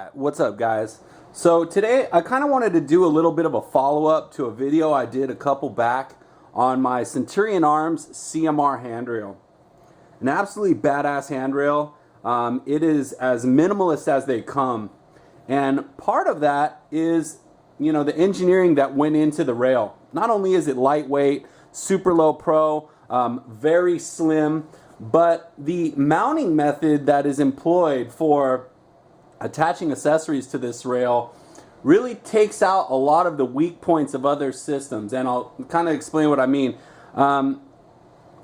Alright, what's up guys? So today I kind of wanted to do a little bit of a follow-up to a video I did a couple back on my Centurion Arms CMR handrail. An absolutely badass handrail. It is as minimalist as they come. And part of that is, the engineering that went into the rail. Not only is it lightweight, super low pro, very slim, but the mounting method that is employed for attaching accessories to this rail really takes out a lot of the weak points of other systems, and I'll kind of explain what I mean.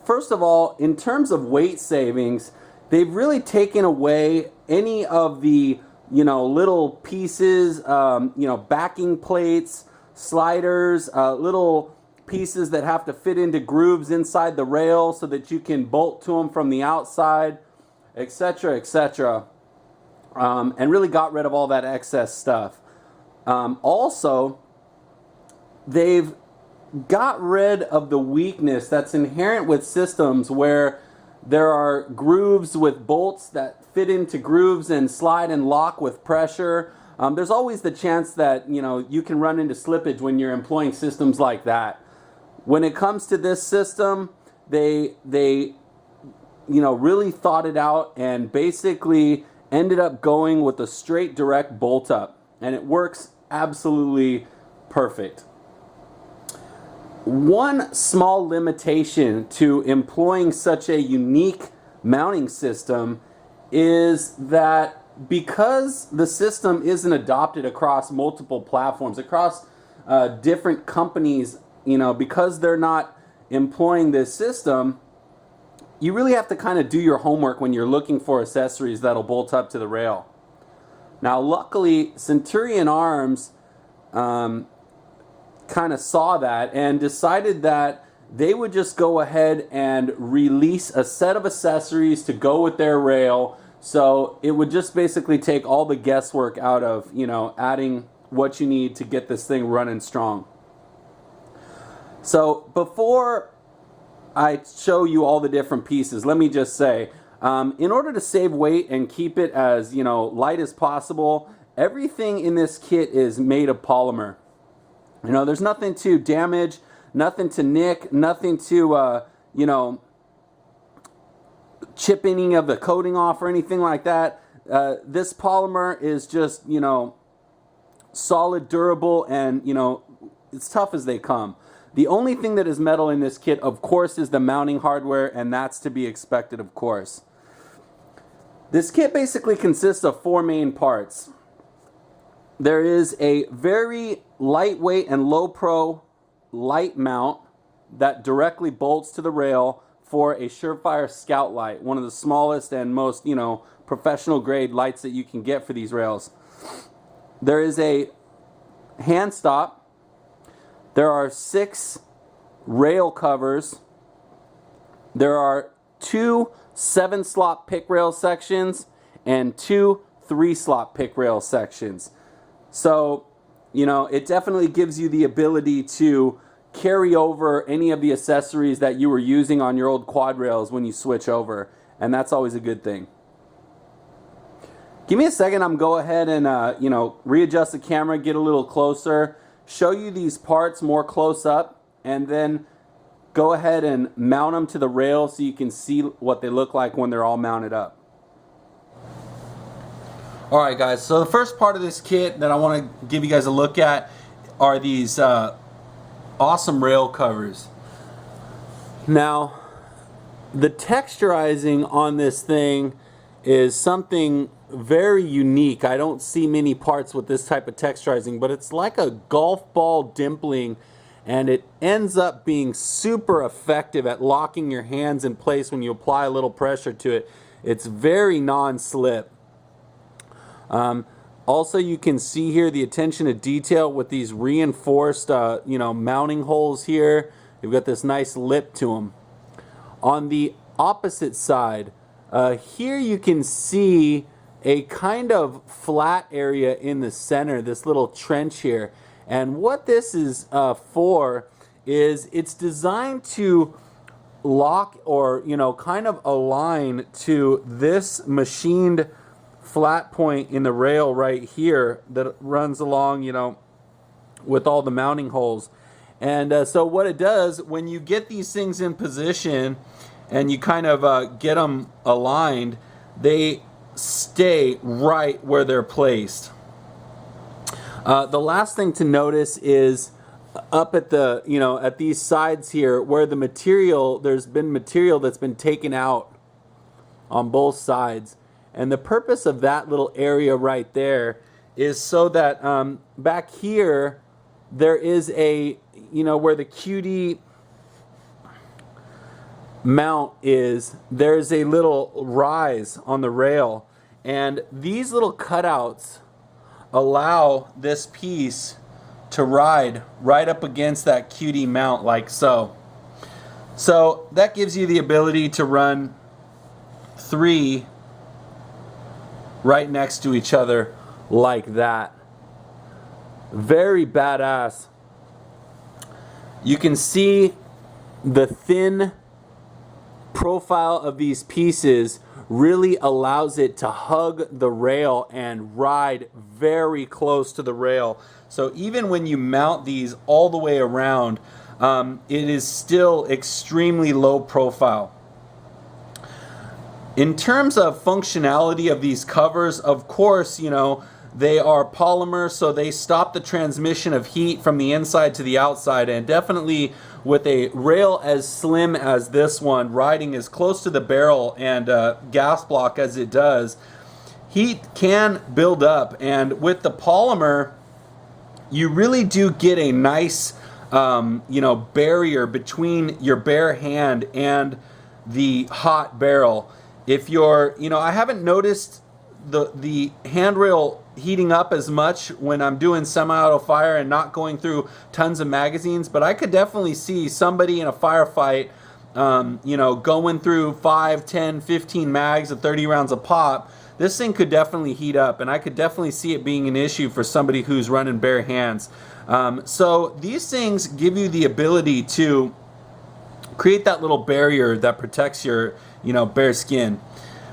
First of all, in terms of weight savings, they've really taken away any of the little pieces, backing plates, sliders, little pieces that have to fit into grooves inside the rail so that you can bolt to them from the outside, etc., etc. And really got rid of all that excess stuff. Also, they've got rid of the weakness that's inherent with systems where there are grooves with bolts that fit into grooves and slide and lock with pressure. There's always the chance that you can run into slippage when you're employing systems like that. When it comes to this system, they really thought it out and basically ended up going with a straight direct bolt up, and it works absolutely perfect. One small limitation to employing such a unique mounting system is that because the system isn't adopted across multiple platforms, across different companies, because they're not employing this system, you really have to kind of do your homework when you're looking for accessories that'll bolt up to the rail. Now, luckily, Centurion Arms kind of saw that and decided that they would just go ahead and release a set of accessories to go with their rail. So it would just basically take all the guesswork out of, adding what you need to get this thing running strong. So before I show you all the different pieces, let me just say, in order to save weight and keep it as light as possible, everything in this kit is made of polymer. There's nothing to damage, nothing to nick, nothing to chip any of the coating off or anything like that. This polymer is just solid, durable, and it's tough as they come. The only thing that is metal in this kit, of course, is the mounting hardware, and that's to be expected, of course. This kit basically consists of four main parts. There is a very lightweight and low pro light mount that directly bolts to the rail for a Surefire Scout light, one of the smallest and most, professional grade lights that you can get for these rails. There is a hand stop. There are 6 rail covers. There are 2 7-slot pick rail sections and 2 3-slot pick rail sections. So, it definitely gives you the ability to carry over any of the accessories that you were using on your old quad rails when you switch over, and that's always a good thing. Give me a second, I'm going to go ahead and readjust the camera, get a little closer, show you these parts more close up, and then go ahead and mount them to the rail so you can see what they look like when they're all mounted up. Alright guys, so the first part of this kit that I want to give you guys a look at are these awesome rail covers. Now, the texturizing on this thing is something very unique. I don't see many parts with this type of texturizing, but it's like a golf ball dimpling, and it ends up being super effective at locking your hands in place when you apply a little pressure to it. It's very non-slip. Also, you can see here the attention to detail with these reinforced mounting holes here. You've got this nice lip to them. On the opposite side, here you can see a kind of flat area in the center, this little trench here. And what this is for is it's designed to lock or kind of align to this machined flat point in the rail right here that runs along, you know, with all the mounting holes. And so what it does, when you get these things in position and you kind of get them aligned, they stay right where they're placed. The last thing to notice is up at the, you know, at these sides here where the material, there's been material that's been taken out on both sides. And the purpose of that little area right there is so that back here there is a, you know, where the QD mount is, there's a little rise on the rail, and these little cutouts allow this piece to ride right up against that QD mount like so. So that gives you the ability to run 3 right next to each other like that. Very badass. You can see the thin profile of these pieces really allows it to hug the rail and ride very close to the rail. So even when you mount these all the way around, it is still extremely low profile. In terms of functionality of these covers, of course, you know, they are polymer, so they stop the transmission of heat from the inside to the outside, and definitely with a rail as slim as this one, riding as close to the barrel and gas block as it does, heat can build up, and with the polymer, you really do get a nice you know, barrier between your bare hand and the hot barrel. If you're, you know, I haven't noticed the handrail heating up as much when I'm doing semi-auto fire and not going through tons of magazines, but I could definitely see somebody in a firefight, you know, going through 5, 10, 15 mags of 30 rounds of pop. This thing could definitely heat up, and I could definitely see it being an issue for somebody who's running bare hands. So these things give you the ability to create that little barrier that protects your, you know, bare skin.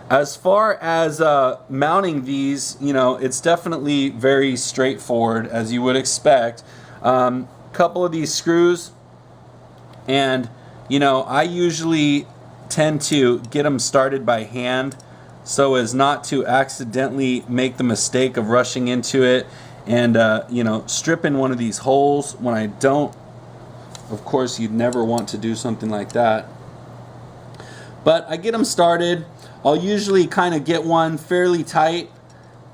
As far as mounting these, you know, it's definitely very straightforward, as you would expect. Couple of these screws, and, you know, I usually tend to get them started by hand so as not to accidentally make the mistake of rushing into it and, you know, stripping one of these holes when I don't. Of course, you'd never want to do something like that. But I get them started. I'll usually kind of get one fairly tight,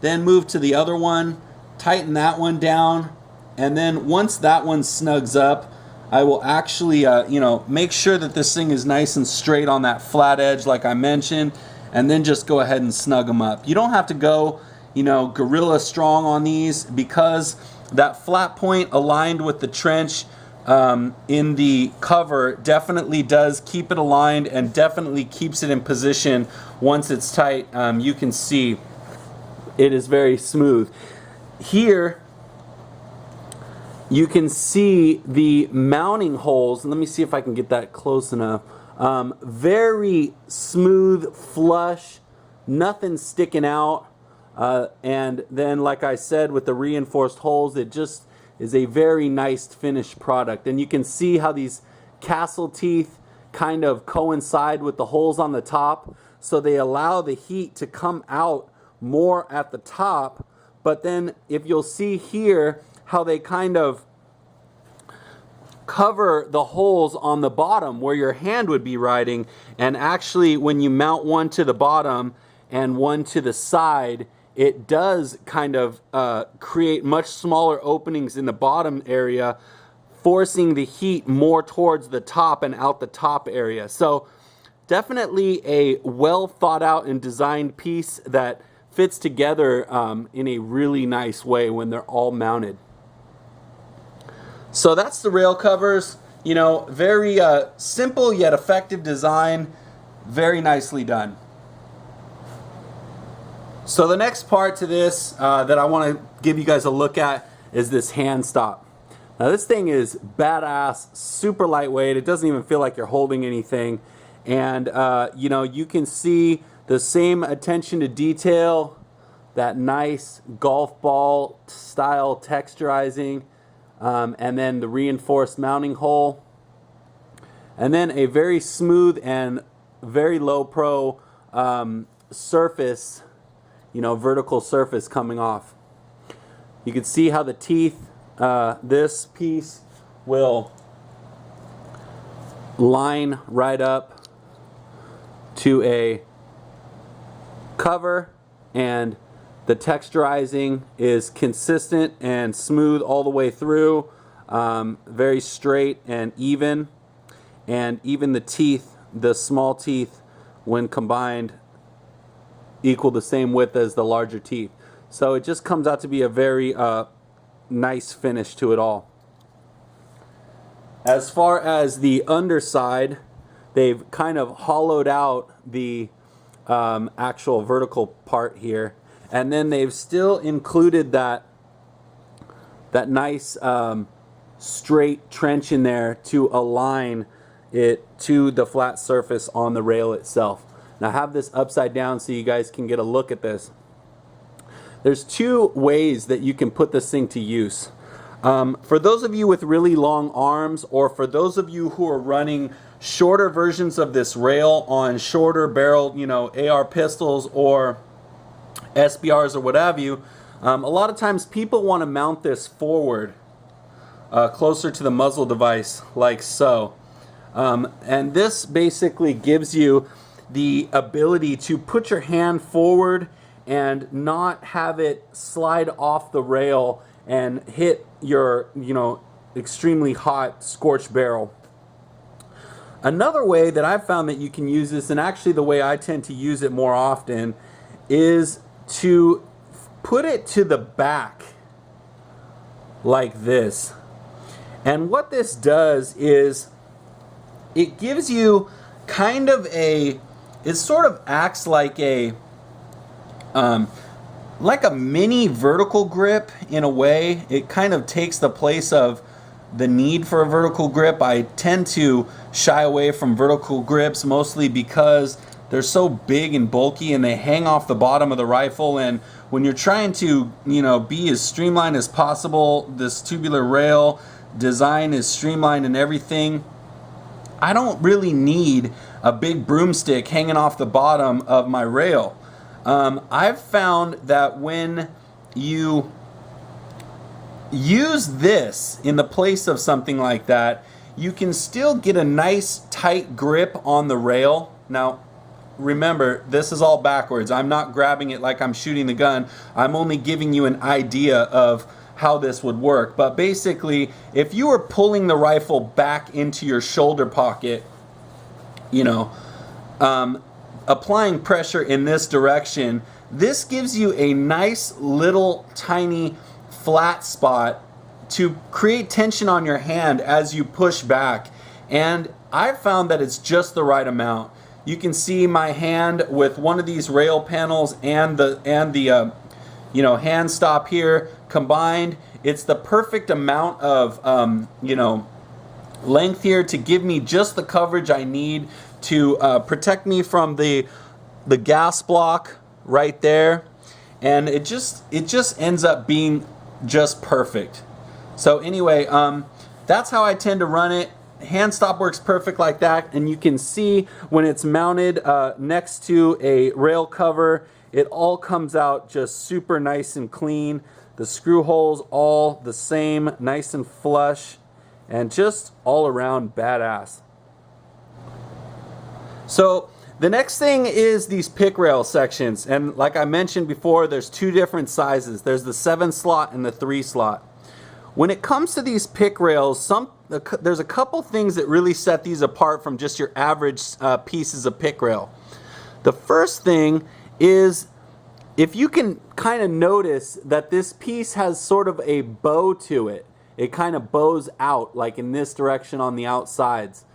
then move to the other one, tighten that one down, and then once that one snugs up, I will actually, you know, make sure that this thing is nice and straight on that flat edge like I mentioned, and then just go ahead and snug them up. You don't have to go, you know, gorilla strong on these, because that flat point aligned with the trench in the cover definitely does keep it aligned and definitely keeps it in position once it's tight. You can see it is very smooth. Here you can see the mounting holes. Let me see if I can get that close enough. Very smooth, flush, nothing sticking out. And then, like I said, with the reinforced holes, it just is a very nice finished product. And you can see how these castle teeth kind of coincide with the holes on the top, so they allow the heat to come out more at the top. But then if you'll see here how they kind of cover the holes on the bottom where your hand would be riding, and actually when you mount one to the bottom and one to the side, it does kind of create much smaller openings in the bottom area, forcing the heat more towards the top and out the top area. So definitely a well thought out and designed piece that fits together in a really nice way when they're all mounted. So that's the rail covers. You know, very simple yet effective design, very nicely done. So the next part to this that I want to give you guys a look at is this hand stop. Now this thing is badass, super lightweight. It doesn't even feel like you're holding anything. And you know, you can see the same attention to detail that nice golf ball style texturizing, and then the reinforced mounting hole, and then a very smooth and very low pro surface, vertical surface coming off. You can see how the teeth, this piece will line right up to a cover, and the texturizing is consistent and smooth all the way through, very straight and even the teeth, the small teeth, when combined, equal the same width as the larger teeth. So it just comes out to be a very nice finish to it all. As far as the underside, they've kind of hollowed out the actual vertical part here, and then they've still included that nice straight trench in there to align it to the flat surface on the rail itself. Now I have this upside down so you guys can get a look at this. There's two ways that you can put this thing to use. For those of you with really long arms, or for those of you who are running shorter versions of this rail on shorter barrel, AR pistols or SBRs or what have you, a lot of times people want to mount this forward, closer to the muzzle device, like so. And this basically gives you the ability to put your hand forward and not have it slide off the rail and hit your, extremely hot scorched barrel. Another way that I've found that you can use this, and actually the way I tend to use it more often, is to put it to the back like this. And what this does is it gives you kind of it sort of acts like a mini vertical grip in a way. It kind of takes the place of the need for a vertical grip. I tend to shy away from vertical grips mostly because they're so big and bulky and they hang off the bottom of the rifle, and when you're trying to be as streamlined as possible, this tubular rail design is streamlined and everything, I don't really need a big broomstick hanging off the bottom of my rail. I've found that when you use this in the place of something like that, you can still get a nice tight grip on the rail. Now, remember, this is all backwards. I'm not grabbing it like I'm shooting the gun. I'm only giving you an idea of how this would work. But basically, if you were pulling the rifle back into your shoulder pocket, applying pressure in this direction, this gives you a nice little tiny flat spot to create tension on your hand as you push back. And I've found that it's just the right amount. You can see my hand with one of these rail panels and the hand stop here combined. It's the perfect amount of length here to give me just the coverage I need to protect me from the gas block right there, and it just ends up being just perfect. So anyway, that's how I tend to run it. Hand stop works perfect like that, and you can see when it's mounted next to a rail cover, it all comes out just super nice and clean. The screw holes all the same, nice and flush, and just all around badass. So the next thing is these pick rail sections, and like I mentioned before, there's two different sizes. There's the 7 slot and the 3 slot. When it comes to these pick rails, there's a couple things that really set these apart from just your average pieces of pick rail. The first thing is, if you can kind of notice that this piece has sort of a bow to it. It kind of bows out like in this direction on the outsides.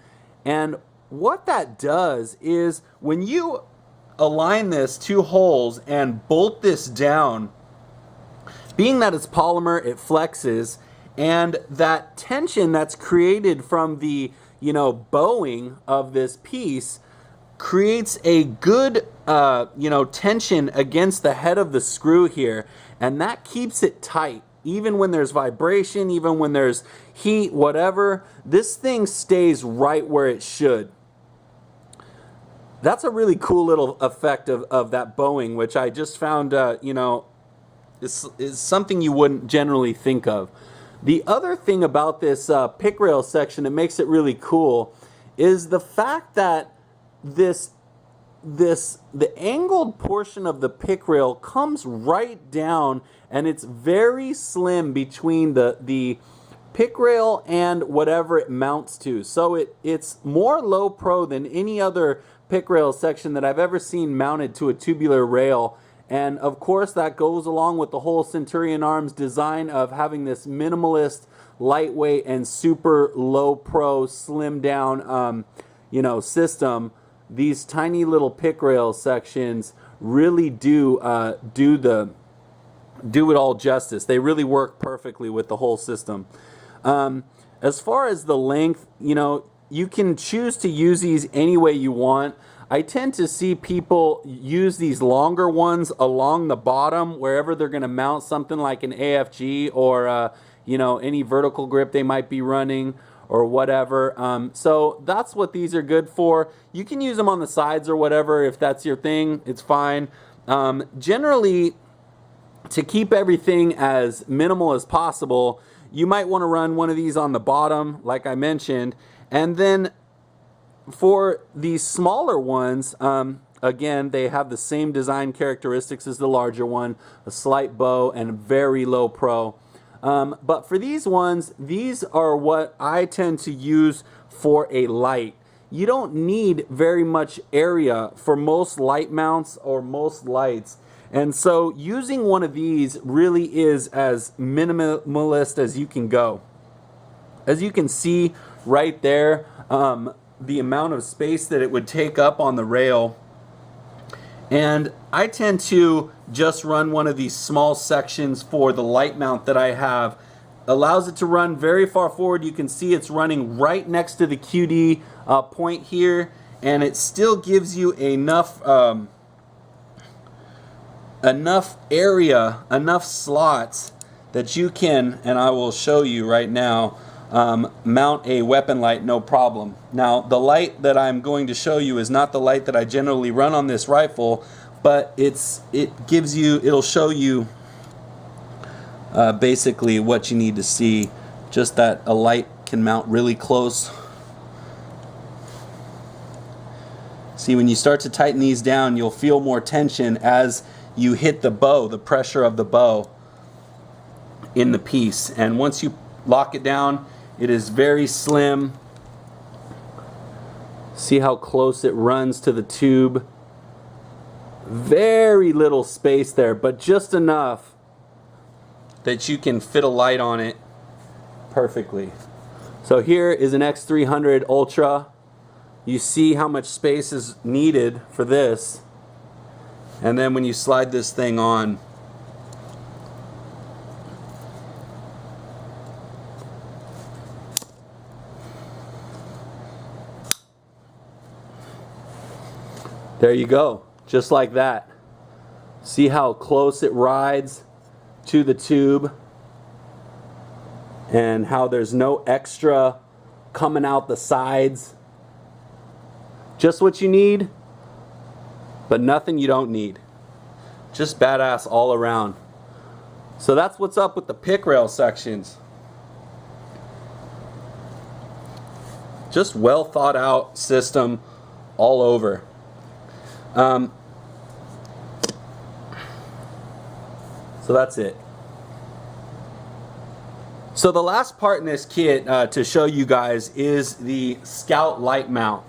And what that does is when you align this 2 holes and bolt this down, being that it's polymer, it flexes, and that tension that's created from the bowing of this piece creates a good tension against the head of the screw here, and that keeps it tight. Even when there's vibration, even when there's heat, whatever, this thing stays right where it should. That's a really cool little effect of that bowing, which I just found, is something you wouldn't generally think of. The other thing about this pick rail section that makes it really cool is the fact that the angled portion of the pick rail comes right down, and it's very slim between the pick rail and whatever it mounts to. So it's more low pro than any other pick rail section that I've ever seen mounted to a tubular rail. And of course that goes along with the whole Centurion Arms design of having this minimalist, lightweight, and super low pro, slim down system. These tiny little pick rail sections really do it all justice. They really work perfectly with the whole system. As far as the length, you can choose to use these any way you want. I tend to see people use these longer ones along the bottom wherever they're going to mount something like an AFG or any vertical grip they might be running or whatever. So that's what these are good for. You can use them on the sides or whatever if that's your thing. It's fine. Generally, to keep everything as minimal as possible, you might want to run one of these on the bottom, like I mentioned. And then for these smaller ones, again, they have the same design characteristics as the larger one, a slight bow and very low pro. But for these ones, these are what I tend to use for a light. You don't need very much area for most light mounts or most lights. And so using one of these really is as minimalist as you can go. As you can see right there, the amount of space that it would take up on the rail. And I tend to just run one of these small sections for the light mount that I have. Allows it to run very far forward. You can see it's running right next to the QD point here, and it still gives you enough area, enough slots that you can, and I will show you right now, mount a weapon light no problem. Now the light that I'm going to show you is not the light that I generally run on this rifle, but it'll show you basically what you need to see, just that a light can mount really close. See, when you start to tighten these down, you'll feel more tension as you hit the bow, the pressure of the bow in the piece. And once you lock it down, it is very slim. See how close it runs to the tube. Very little space there, but just enough that you can fit a light on it perfectly. So here is an X300 Ultra. You see how much space is needed for this. And then when you slide this thing on, there you go, just like that. See how close it rides to the tube and how there's no extra coming out the sides. Just what you need, but nothing you don't need. Just badass all around. So that's what's up with the pick rail sections. Just well thought out system all over. So that's it. So the last part in this kit to show you guys is the Scout light mount.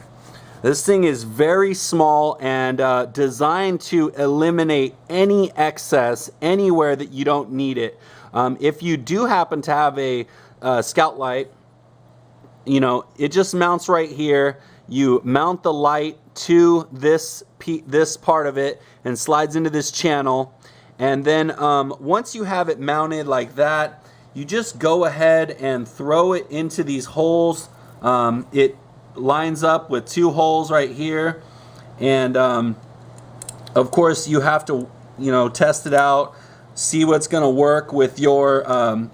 This thing is very small and designed to eliminate any excess anywhere that you don't need it. If you do happen to have a Scout light, it just mounts right here. You mount the light to this part of it and slides into this channel. And then once you have it mounted like that, you just go ahead and throw it into these holes. It lines up with two holes right here, And of course, you have to, you know, test it out, see what's going to work with your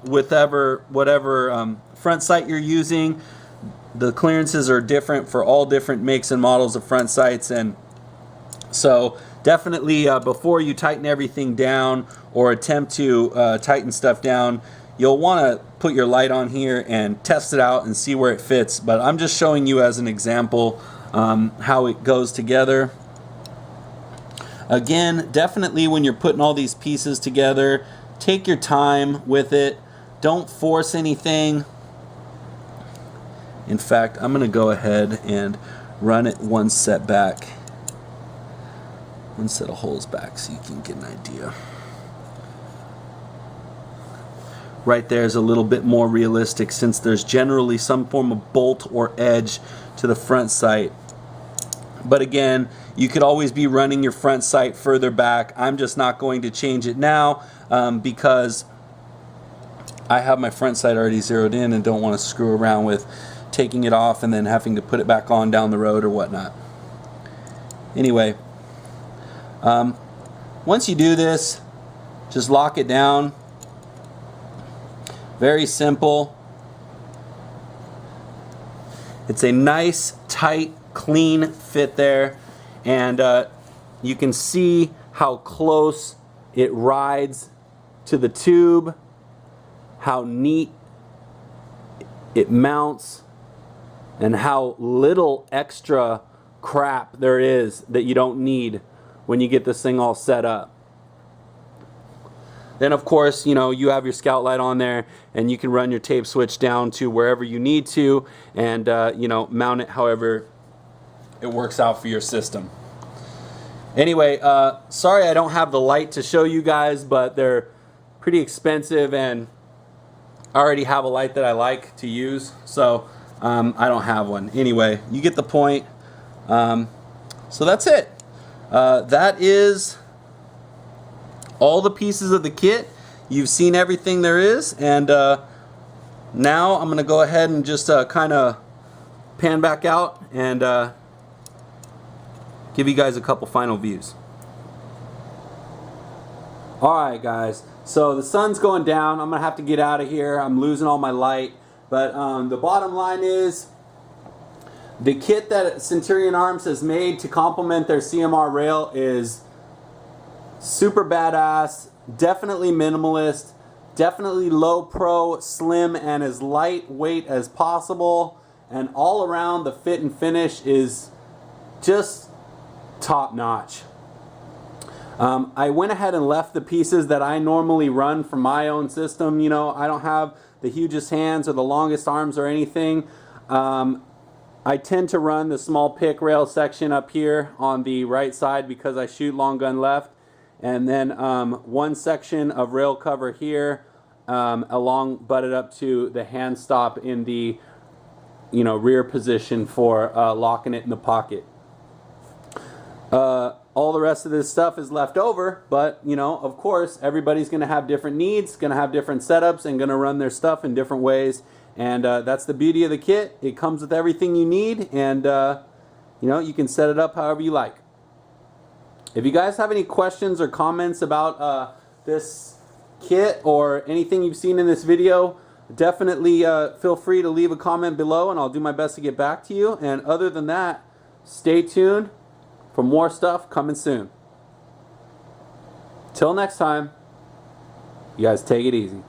whatever front sight you're using. The clearances are different for all different makes and models of front sights, and so definitely before you tighten everything down or attempt to tighten stuff down, you'll want to put your light on here and test it out and see where it fits. But I'm just showing you as an example how it goes together. Again, definitely when you're putting all these pieces together, take your time with it. Don't force anything. In fact, I'm going to go ahead and run it one set back. One set of holes back so you can get an idea. Right there is a little bit more realistic since there's generally some form of bolt or edge to the front sight. But again, you could always be running your front sight further back. I'm just not going to change it now because I have my front sight already zeroed in and don't want to screw around with taking it off and then having to put it back on down the road or whatnot. Anyway, once you do this, just lock it down. Very simple. It's a nice, tight, clean fit there, and you can see how close it rides to the tube, how neat it mounts, and how little extra crap there is that you don't need when you get this thing all set up. Then of course, you know, you have your scout light on there and you can run your tape switch down to wherever you need to and you know, mount it however it works out for your system. Anyway, sorry I don't have the light to show you guys, but they're pretty expensive and I already have a light that I like to use, so I don't have one. Anyway, you get the point. So that's it. That is all the pieces of the kit. You've seen everything there is, and now I'm going to go ahead and just kind of pan back out and give you guys a couple final views. Alright guys, so the sun's going down. I'm going to have to get out of here. I'm losing all my light, but the bottom line is the kit that Centurion Arms has made to complement their CMR rail is super badass, definitely minimalist, definitely low pro, slim, and as lightweight as possible, and all around the fit and finish is just top notch. I went ahead and left the pieces that I normally run for my own system. You know, I don't have the hugest hands or the longest arms or anything. I tend to run the small pick rail section up here on the right side because I shoot long gun left, and then one section of rail cover here along butted up to the hand stop in the rear position for locking it in the pocket. All the rest of this stuff is left over, but of course everybody's going to have different needs, going to have different setups, and going to run their stuff in different ways. And that's the beauty of the kit. It comes with everything you need, and you can set it up however you like. If you guys have any questions or comments about this kit or anything you've seen in this video, definitely feel free to leave a comment below, and I'll do my best to get back to you. And other than that, stay tuned for more stuff coming soon. Till next time, you guys take it easy.